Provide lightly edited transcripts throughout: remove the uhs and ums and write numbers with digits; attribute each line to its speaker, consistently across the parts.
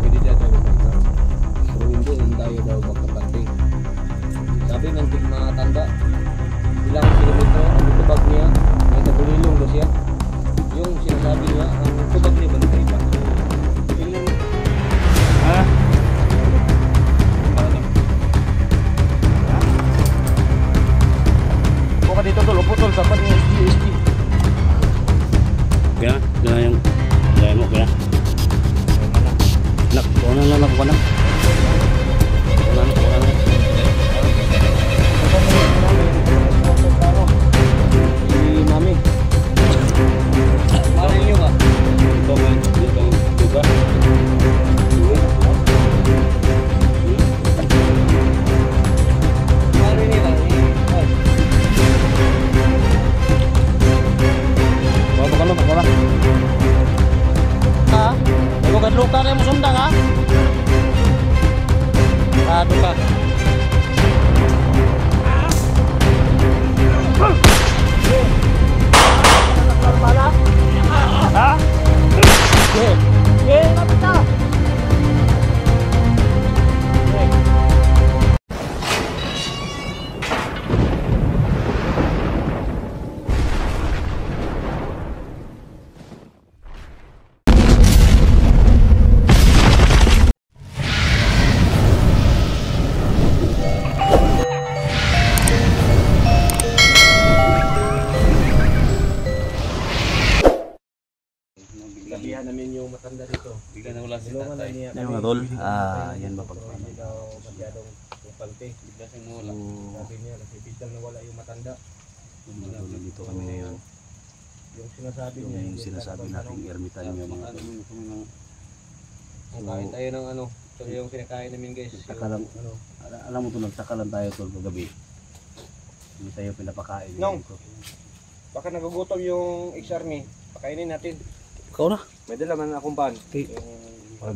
Speaker 1: Pwede na tayo magpahinga. Pero hindi rin tayo daw magkapante. Sabi ng tigmatanda, ilang kilometro ang tubag niya, may nagulilong daw siya. Yung sinasabi niya, ang tubag niya ba nagkaiba? So, tingnan mo.
Speaker 2: Ha?
Speaker 1: Upo ka dito tol, upo tol, sapat niya SG.
Speaker 2: Kaya, kaya yung kaya mo, kaya. Nak, kunan lang ako kunan. Kunan lang.
Speaker 1: Si Mami. Mami niyo ba?
Speaker 2: Ito man, dito, diba?
Speaker 1: Mami niyo ba?
Speaker 2: Bawa ka lang.
Speaker 1: Ha? Luka na mo sundang ha? Kado ka. Ha? Lapit na! Sabihan namin yung matanda dito.
Speaker 2: Bigla na wala si tatay.
Speaker 1: Yan
Speaker 2: mga tol, yan ba pagpapano?
Speaker 1: Hindi daw masyadong kupante.
Speaker 2: Bigla siyang mawala.
Speaker 1: Sabi niya kasi biglang nawala yung matanda.
Speaker 2: Mga tol, dito kami ngayon.
Speaker 1: Yung sinasabi niya.
Speaker 2: Yung sinasabi nating ermitanyo mga tol.
Speaker 1: Ang kain tayo ng ano. So yung kinakain namin guys.
Speaker 2: Nagtaka lang, alam mo to, nagtaka lang tayo tol kagabi. Hindi tayo pinapakain.
Speaker 1: Nong. Baka nagugutom yung ex-army. Pakainin natin.
Speaker 2: Ikaw na.
Speaker 1: May dala man akong pan.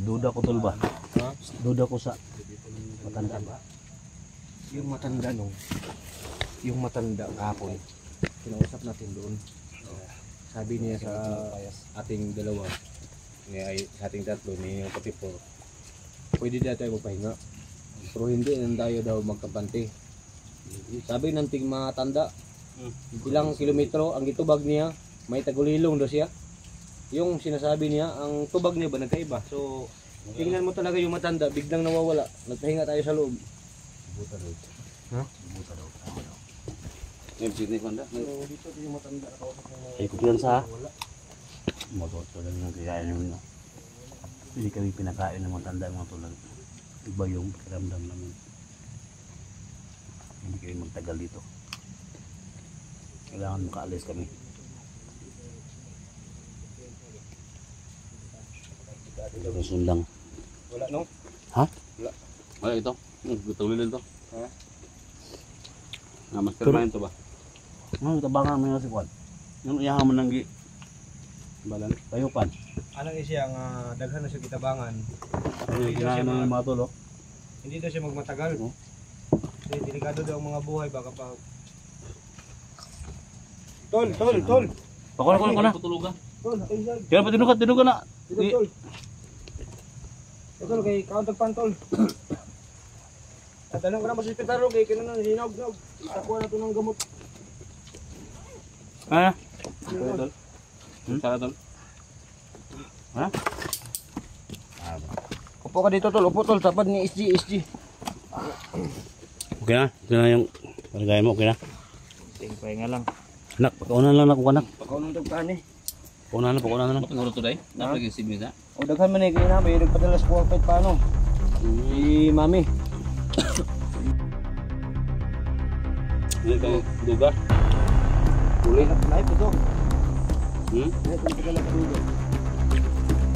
Speaker 2: Duda ko tol ba?
Speaker 1: Ha?
Speaker 2: Duda ko sa matanda ba?
Speaker 1: Yung matanda nung. Yung matanda kahapon. Kinausap natin doon. Sabi niya sa ating dalawa. Sa ating tatlo ni yung patipo. Pwede na tayo magpahinga. Pero hindi na tayo daw magkapante. Sabi ng tigmatanda, ilang kilometro ang itubag niya, may tagulilong daw siya. Yung sinasabi niya, ang tubag niya ba nagkaiba? So, tingnan mo talaga yung matanda, biglang nawawala. Nagpahinga tayo sa loob.
Speaker 2: Buta daw.
Speaker 1: Ha?
Speaker 2: Buta daw. Tama daw. Ngayon, sige ko na.
Speaker 1: So, dito yung matanda.
Speaker 2: Ay, kumpiyansa ha. Magot ko lang ng kikain nyo. Hindi kami pinakain ng matanda mga tulad. Iba yung pakiramdam namin. Hindi kami magtagal dito. Kailangan makaalis kami. Ito sundang.
Speaker 1: Wala no?
Speaker 2: Ha?
Speaker 1: Wala.
Speaker 2: Wala ito. Gutulil ito.
Speaker 1: Ha?
Speaker 2: Mastermind to ba? Ano, tabangan mo yung si Kwan. Yung iyahan mo nang balan, tayupan.
Speaker 1: Anong siya nga daghan na siya kitabangan.
Speaker 2: Ano yung kinain ng mga tulo?
Speaker 1: Hindi daw siya magmatagal.
Speaker 2: Oh.
Speaker 1: Kasi delikado daw ang mga buhay baka pa. Tol.
Speaker 2: Pakuha ko na.
Speaker 1: Tol, ay
Speaker 2: Kaya pa tinugan na.
Speaker 1: tol. Tol, kay kauntag tol. At tanong ko na masipitaro kay kinang hinog. Itakuha na ito ng gamot.
Speaker 2: Ha? Tol. Sara tol. Ha?
Speaker 1: Upo ka dito tol, upo tol, tapad ni SG.
Speaker 2: Okay na? Ito na yung palagay mo, okay na?
Speaker 1: Tingpay nga lang.
Speaker 2: Anak, pagkaunan lang ako anak.
Speaker 1: Pakaunong tagpaan eh.
Speaker 2: Paunahan na. Pagkaunan today? Napalagay si Bisa?
Speaker 1: O daghan man eh, kaya na, may nagpadala sa forfeit paano? Si Mami.
Speaker 2: Hindi kayo duga?
Speaker 1: Uli na live ito.
Speaker 2: Hmm?
Speaker 1: Ito na pagkala padulo.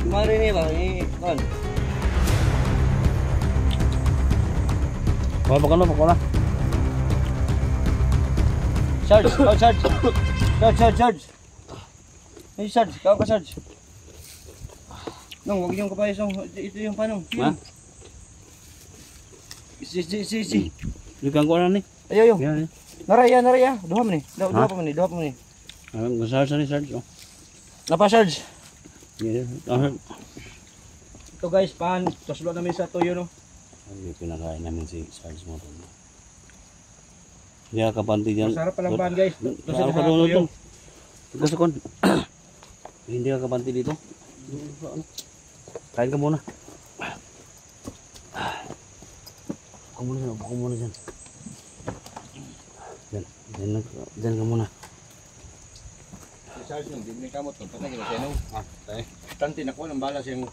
Speaker 1: Kumari niya ba? Kon.
Speaker 2: Pagkaunan.
Speaker 1: Charge. Hey, Sarge, kau ka Sarge. Nung, huwag yung kapayas. Ito yung panong.
Speaker 2: Ha?
Speaker 1: Si.
Speaker 2: Lugang ko na ni.
Speaker 1: Ayo.
Speaker 2: Yan.
Speaker 1: Naraya. Duha mo ni. Duha pa mo ni.
Speaker 2: Sarge ni Sarge. Oh.
Speaker 1: Napa Sarge?
Speaker 2: Yan.
Speaker 1: Ito guys, pan. Tuslo namin sa tuyo no.
Speaker 2: Ay, pinakain namin si Sarge mo tol. Hindi ka kapanti dyan.
Speaker 1: Masarap palang pan guys.
Speaker 2: Masarap ka doon ito. Gusto ko. Hindi ka kapanti dito. Kain ka muna. Buko muna dyan. Dyan ka muna.
Speaker 1: Charge nung, di mo kamot to. Patay ka siya nung. Tayo. Tanti na ko, nang bala siyang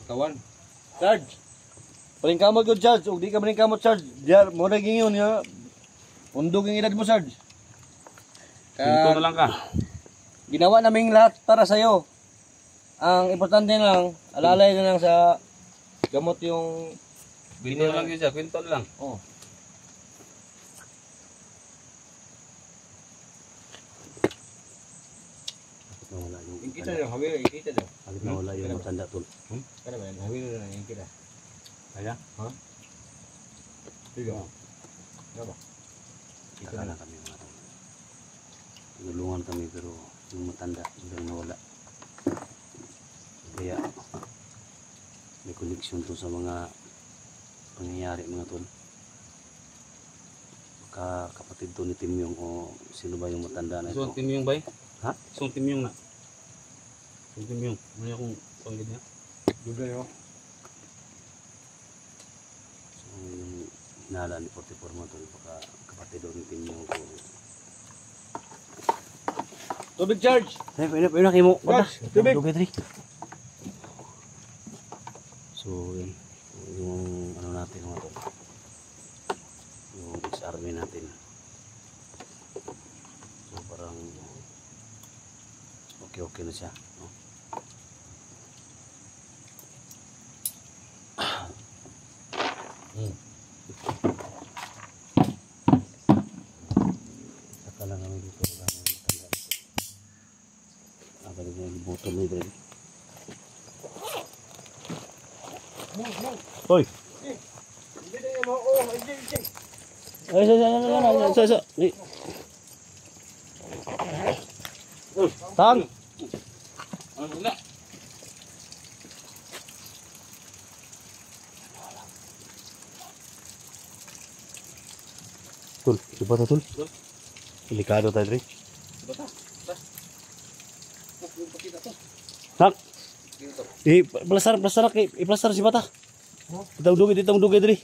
Speaker 1: kawan. Charge! Paling kamot ko, Charge. Huwag di ka paling kamot, Charge. Diyan, mo naging yun, ya. Undog yung edad mo, Charge.
Speaker 2: Pinto na lang ka.
Speaker 1: Ginawa naming lahat para sa'yo. Ang importante lang, alalay na lang sa gamot yung...
Speaker 2: Pinto na lang yun siya. Pinto na lang.
Speaker 1: Oh.
Speaker 2: Nawala yung
Speaker 1: Kita daw, hawil, kita daw.
Speaker 2: Halit nawala yung matanda tol.
Speaker 1: Kada ba yan? Hawil na lang yung kita.
Speaker 2: Kaya?
Speaker 1: Ha? Sige. Ano ba?
Speaker 2: Kita na kami mga tol. Tinulungan kami pero yung matanda biglang nawala. Kaya may koneksyon to sa mga pangyayari mga tol. Baka kapatid to ni Timyong o sino ba yung matanda na ito?
Speaker 3: So, Timyong ba?
Speaker 2: Ha?
Speaker 3: So, Timyong na. So, Timyong. Ano akong panggit niya?
Speaker 1: Duda yun.
Speaker 2: So yung hinala ni 44 mga tol. Baka kapatid to ni Timyong o...
Speaker 1: Tubig, Charge!
Speaker 2: Ay, pwede na kayo mo.
Speaker 1: Charge! Tubig!
Speaker 2: So, yun. Yung ano natin mga tol. Yung ex-army natin. So, parang okay na siya. No? Saka lang kami dito. Wala nang matanda dito. Balik na yung butol na ito. Hoy!
Speaker 1: Hindi na yun, oo. Hindi.
Speaker 2: Ay, Tang!
Speaker 3: Ano na?
Speaker 2: Tul, coba tuh tul. Delikado tayo dre. Nak. Plaster plaster si bata. Itong dugi dre.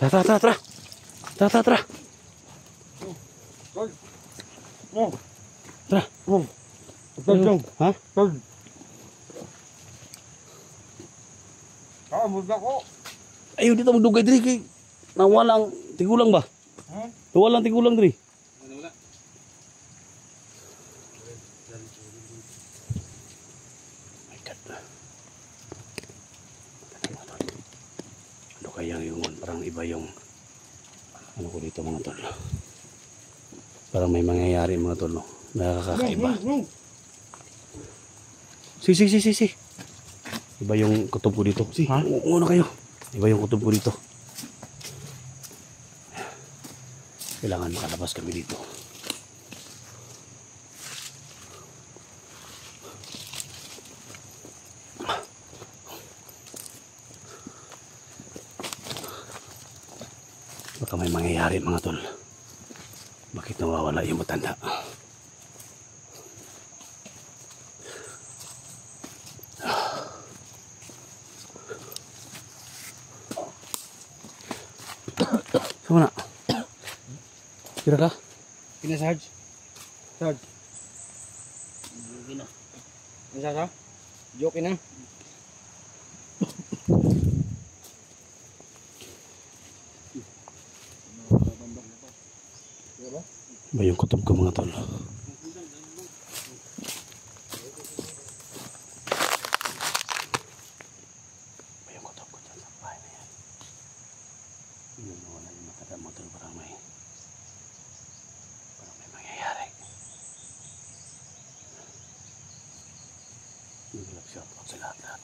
Speaker 2: Tra. Tra. Tra. Ha?
Speaker 1: Muna ko.
Speaker 2: Ayaw dito magdugay diri kay nawalang tigulang ba? Nawalang tigulang diri.
Speaker 3: Wala.
Speaker 2: My God. Ano kaya yung parang iba yung ano ko dito mga tol. Parang may mangyayari mga tol. No? Nakakaiba. Si. Iba yung kutob ko dito. Si, una kayo. Iba yung kutob ko dito. Kailangan makalabas kami dito. Baka may mangyayari mga tol. Bakit nawawala yung matanda? Sama na. Kira ka?
Speaker 1: Kina, Sarge? Sarge?
Speaker 3: Joke na.
Speaker 1: Ano sa? Joke na.
Speaker 2: Ba yung kutob ko mga tol? Ba yung kutob ko dyan sa bahay na yan? Yun, wala yung matanda mga tol ba?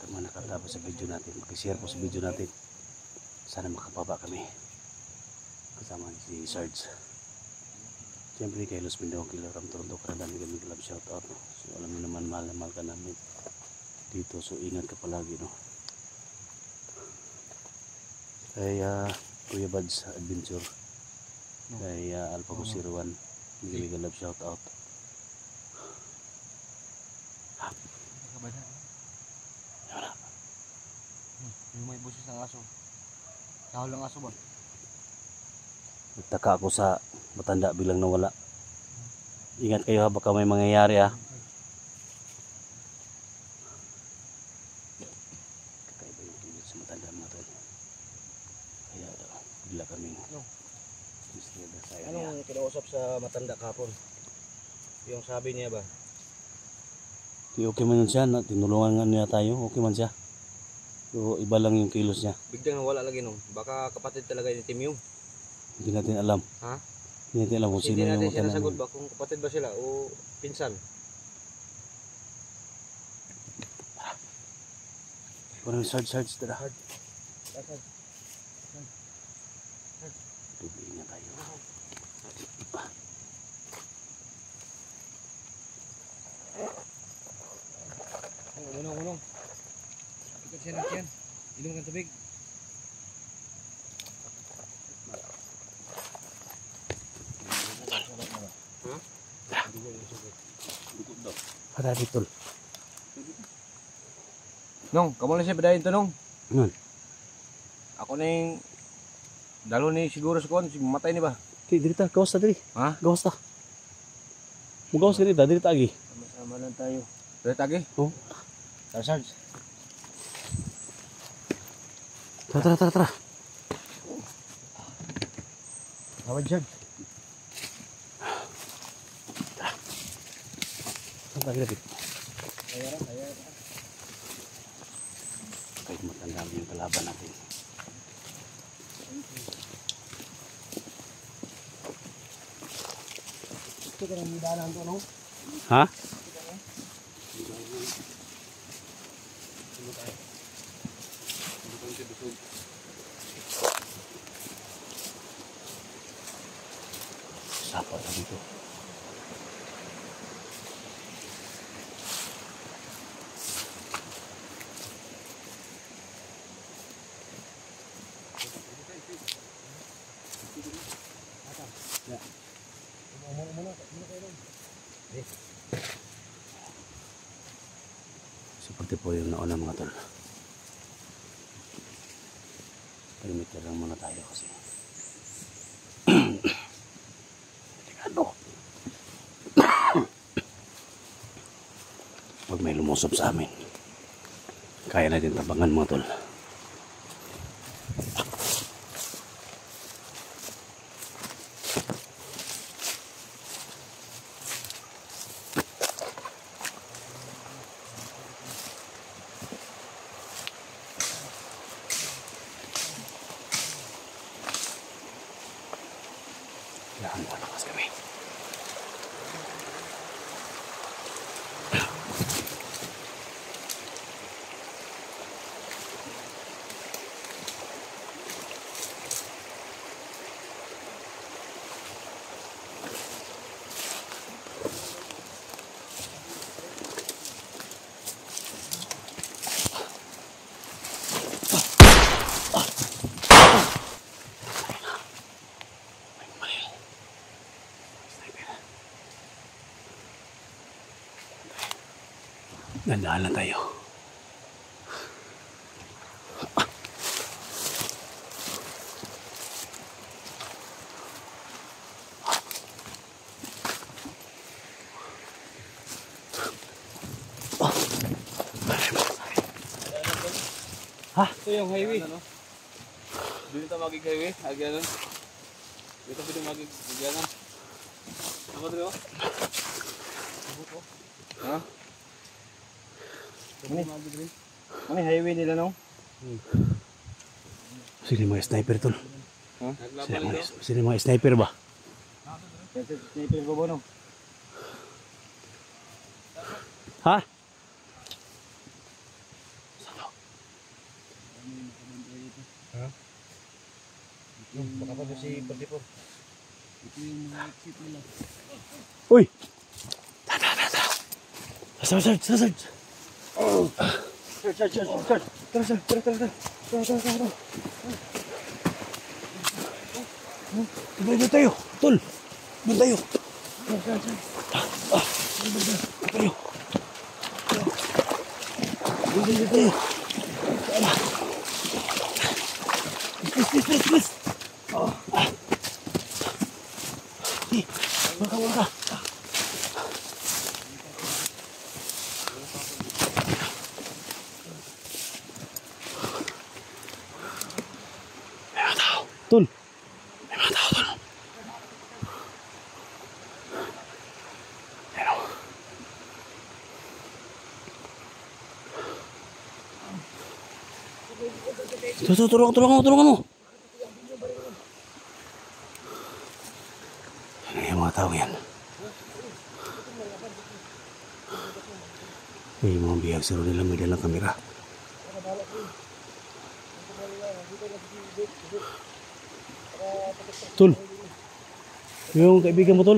Speaker 2: Sa mga nakatapos sa video natin, makishare po sa video natin. Sana makababa kami. Kasama si Sarge. Siyempre kay Los Mindao, kay Ram Toronto, karandami kami club shoutout. No? So alam mo naman, mahal na mahal ka namin dito. So ingat ka palagi. No? Kay Kuya Bads Adventure. Kay Alpha Go 01. Bigay ka love shoutout.
Speaker 1: Yung may busis ng aso. Kahol ng aso ba?
Speaker 2: Nagtaka ako sa matanda bilang nawala. Ingat kayo ha, baka may mangyayari ha. Kakaiba yung kilit sa matanda mga tol. Kaya bigla kaming mistiada sa area.
Speaker 1: Anong kinausap sa matanda kapon? Yung sabi niya ba?
Speaker 2: Di okay man yun siya, tinulungan nga niya tayo, okay man siya. So iba lang yung kilos niya.
Speaker 1: Biglang nawala lagi nung. Baka kapatid talaga ni Tim yung.
Speaker 2: Hindi natin alam.
Speaker 1: Ha?
Speaker 2: Hindi natin alam kung sino
Speaker 1: Hindi
Speaker 2: yung
Speaker 1: natin siya
Speaker 2: matanda.
Speaker 1: nasagot ba kung kapatid ba sila o pinsan.
Speaker 2: Parang Sarge tara. Tubiin niya tayo.
Speaker 1: Unong. Ikot siya ng tiyan. Inom kang tubig.
Speaker 2: Harari tol.
Speaker 1: Nong, kamu lang siya padayin to nong.
Speaker 2: Nun.
Speaker 1: Ako na yung dalo ni siguro sa kon, matay ni ba?
Speaker 2: Di, diri ta, gawas ta diri.
Speaker 1: Ha?
Speaker 2: Gawas ta. Mugawas diri ta, diri ta agi.
Speaker 1: Sama-sama lang tayo. Dali tagi?
Speaker 2: Oh.
Speaker 1: Sarge.
Speaker 2: Tara.
Speaker 1: Tawad dyan.
Speaker 2: Saan tayo lagi?
Speaker 1: Ayaran.
Speaker 2: Kahit matanda yung kalaban natin.
Speaker 1: Ito ka nang midaanan to, no?
Speaker 2: Ha? Sapa na dito. Seperti po yung nauna mga tol. Perimeter lang muna tayo kasi. Delikado. Pag may lumusob sa amin, kaya natin tabangan mga tol. Kailangan malakas kami. Nandaan na tayo. Ha?
Speaker 3: Ito yung highway. Dito magig highway. Agyan. Dito pwede magig agyan. Ako dito.
Speaker 1: Ha? Ano yung highway nila, no?
Speaker 2: Sino mga sniper tol?
Speaker 1: Ha?
Speaker 2: Sino mga sniper ba?
Speaker 1: Sniper ko ba, no?
Speaker 2: Ha?
Speaker 1: Baka pa si Perdipor.
Speaker 3: Ito yung mga exit nila.
Speaker 2: Uy! Tara. Sarge. Tara. Doon tayo, tol. Doon tayo. Doon tayo. Please. Wala ka. Tol. May mga tao, tol. Tulungan mo. Ano yung mga tao yan? May mga bihag sa nila, may dalang kamera. Tol, yung kaibigan mo, tol.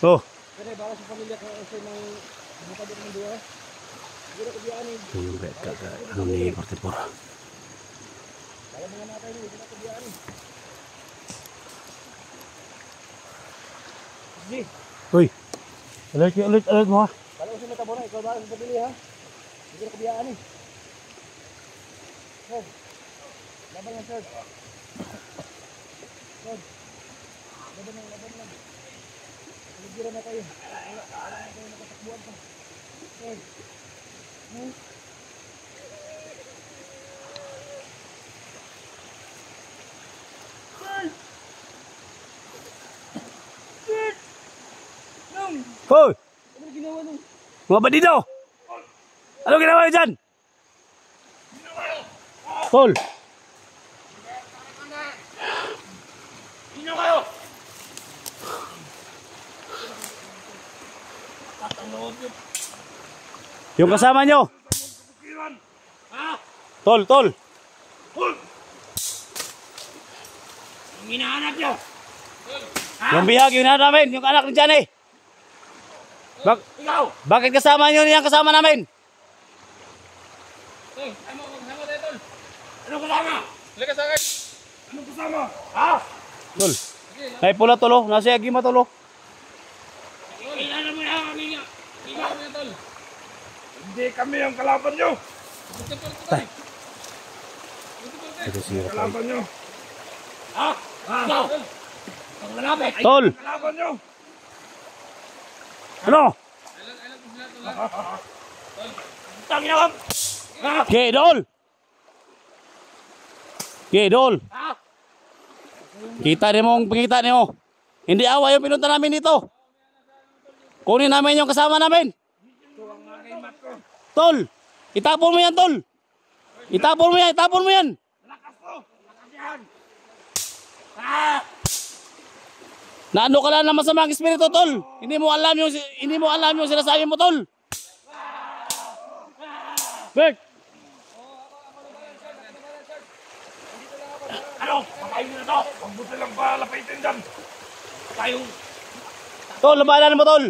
Speaker 2: Oh. Ito yung ano ni Perdipor. Uy, alert mo ha.
Speaker 1: Kala ko si Mata Bona, ikaw ba ang pabili ha? Hindi na kabiyaan eh. Sir, laban lang sir. Sir, laban lang. Paligiran na kayo. Wala na kayo nakatakbuhan pa. Sir.
Speaker 2: Hoy!
Speaker 1: Ano ginawa nung?
Speaker 2: Mga bandido! Ano ginawa niyo dyan? Tol!
Speaker 3: Sino kayo?
Speaker 2: Yung kasama nyo! Tol!
Speaker 3: Ang hinahanap nyo?
Speaker 2: Yung bihag, yun na namin, yung anak ni Johnny.
Speaker 3: Ikaw!
Speaker 2: Bakit kasama nyo yung kasama namin?
Speaker 3: Tol, ano kasama tayo, Tol? Anong kasama? Halika sa akin! Anong kasama? Ha?
Speaker 2: Tol, ay pula tolo, nasa yagi matolo.
Speaker 3: Kailangan mo na kami nga. Kailangan mo na, Tol.
Speaker 4: Hindi kami ang kalaban nyo.
Speaker 2: Tay. Ito siya pa.
Speaker 4: Kalaban nyo.
Speaker 3: Ha? Ikaw! Ang malapit!
Speaker 2: Tol!
Speaker 4: Kalaban nyo.
Speaker 2: Ano?
Speaker 3: Ang ginawa! Ha?
Speaker 2: Gedol!
Speaker 3: Ha?
Speaker 2: Kita niyo. Hindi awa yung pinunta namin dito. Kunin namin yung kasama namin. Tol! Itapon mo yan, Tol! Itapon mo yan!
Speaker 4: Lakas to. Lakas yan.
Speaker 3: Ha?
Speaker 2: Naano ka lang ng masamang espiritu, Tol. Hindi mo alam yung sinasabi mo, Tol. Bek!
Speaker 4: Ano? Patayin nyo na to. Huwag mo silang palapitin dyan. Tayong
Speaker 2: Tol, labanan mo, Tol.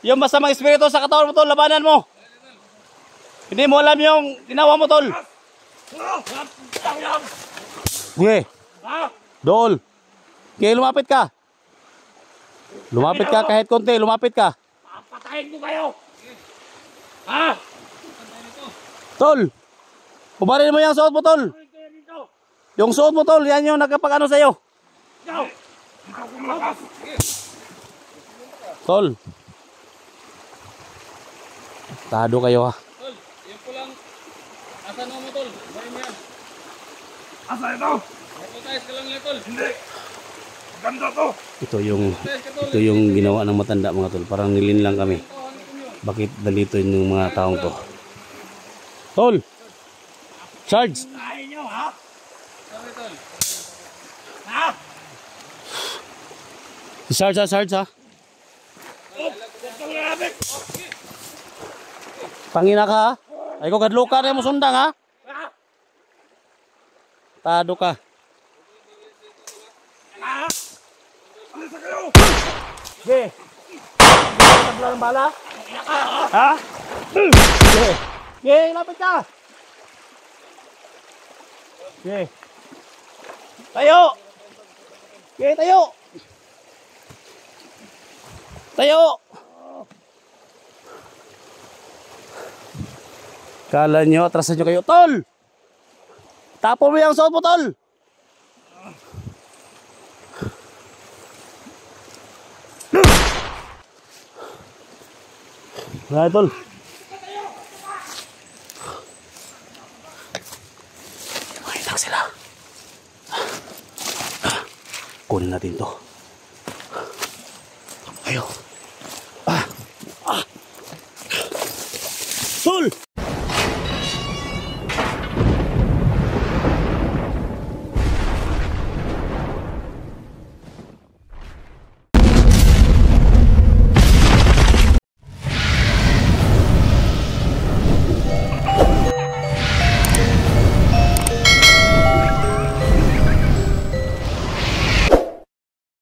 Speaker 2: Yung masamang espiritu sa katawan mo, Tol, labanan mo. Hindi mo alam yung ginawa mo, Tol. Sige. Dol. Okay, lumapit ka. Lumapit ka kahit konti, lumapit ka.
Speaker 3: Papatayin ko kayo! Ha?
Speaker 2: Tol. Pubarin mo yung suot mo, Tol. Yung suot mo, Tol, yan yung nagkapag-ano sa'yo.
Speaker 3: Ikaw!
Speaker 4: ikaw kumalakas.
Speaker 2: Tol. Tado kayo, ha.
Speaker 3: Tol, yung pulang... Asan mo, Tol? Barin mo yan.
Speaker 4: Asa ito?
Speaker 3: Napatayos ka lang yan, Tol.
Speaker 4: Hindi. Ganda to.
Speaker 2: Ito yung ginawa ng matanda, mga Tol. Parang nilin lang kami. Bakit dalito yung mga taong to? Tol. Charge.
Speaker 3: Ayaw nyo, ha? Sorry, Tol. Ha?
Speaker 2: Sarge ha.
Speaker 4: Huwag kang lalapit.
Speaker 2: Pangina ka ha? Ay ko gadluka na mo sundang ha? Tado ka. Ge. Tabla ng bala? Ha? Ge. Ge, lapit ka. Ge. Tayo. Ge, tayo. Tayo. Kala nyo, atrasan nyo kayo. Tol! Tapo mo yung suot mo, tol! Wala, tol. Mahilang sila. Kunin natin to. Ayaw.